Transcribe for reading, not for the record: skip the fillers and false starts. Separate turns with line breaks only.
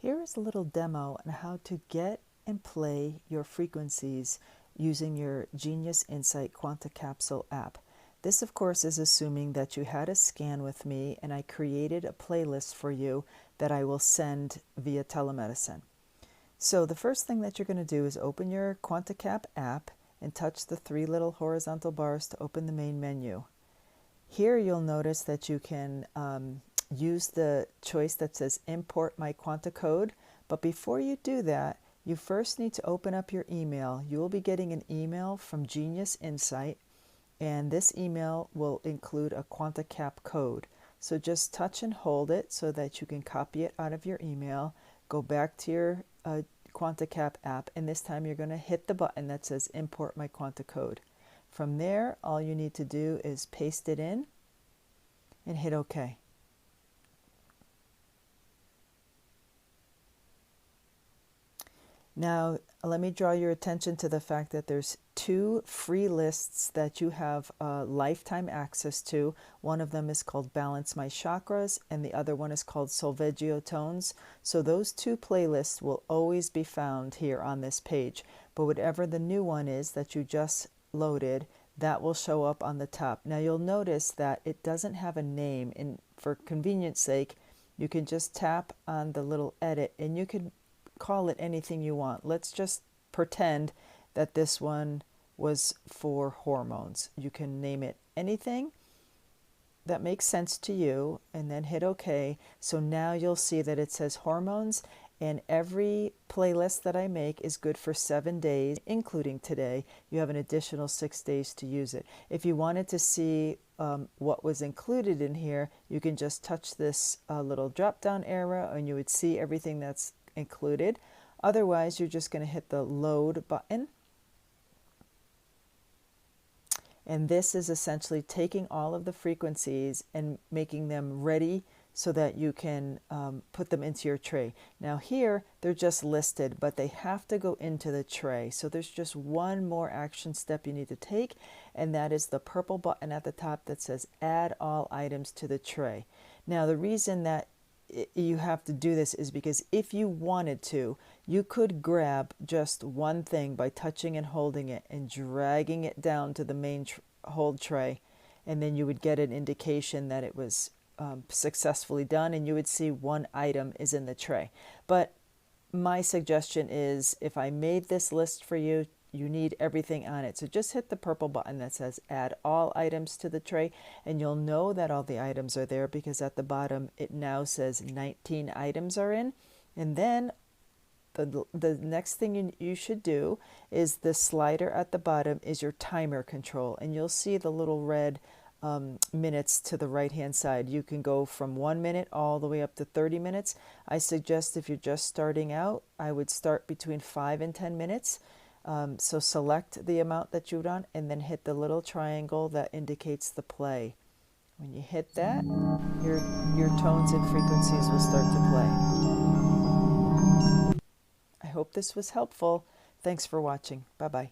Here is a little demo on how to get and play your frequencies using your Genius Insight Quanta Capsule app. This, of course, is assuming that you had a scan with me and I created a playlist for you that I will send via telemedicine. So the first thing that you're going to do is open your Quanta Cap app and touch the three little horizontal bars to open the main menu. Here you'll notice that you can use the choice that says import my Quanta code, but before you do that, you first need to open up your email. You will be getting an email from Genius Insight, and this email will include a Quanta Cap code. So just touch and hold it so that you can copy it out of your email, go back to your Quanta Cap app, and this time you're going to hit the button that says import my Quanta code. From there, all you need to do is paste it in and hit OK. Now, let me draw your attention to the fact that there's two free lists that you have lifetime access to. One of them is called Balance My Chakras, and the other one is called Solfeggio Tones. So those two playlists will always be found here on this page. But whatever the new one is that you just loaded, that will show up on the top. Now, you'll notice that it doesn't have a name, and for convenience sake, you can just tap on the little edit, and you can call it anything you want. Let's just pretend that this one was for hormones. You can name it anything that makes sense to you and then hit OK. So now you'll see that it says hormones, and every playlist that I make is good for 7 days, including today. You have an additional 6 days to use it. If you wanted to see what was included in here, you can just touch this little drop down arrow and you would see everything that's included. Otherwise, you're just going to hit the load button, and this is essentially taking all of the frequencies and making them ready so that you can put them into your tray. Now here they're just listed, but they have to go into the tray. So there's just one more action step you need to take, and that is the purple button at the top that says add all items to the tray. Now the reason that you have to do this is because if you wanted to, you could grab just one thing by touching and holding it and dragging it down to the main hold tray, and then you would get an indication that it was successfully done, and you would see one item is in the tray. But my suggestion is, if I made this list for you, you need everything on it. So just hit the purple button that says add all items to the tray, and you'll know that all the items are there because at the bottom it now says 19 items are in. And then the next thing you should do is the slider at the bottom is your timer control, and you'll see the little red minutes to the right hand side. You can go from 1 minute all the way up to 30 minutes. I suggest if you're just starting out, I would start between 5 and 10 minutes. So select the amount that you want and then hit the little triangle that indicates the play. When you hit that, your tones and frequencies will start to play. I hope this was helpful. Thanks for watching. Bye-bye.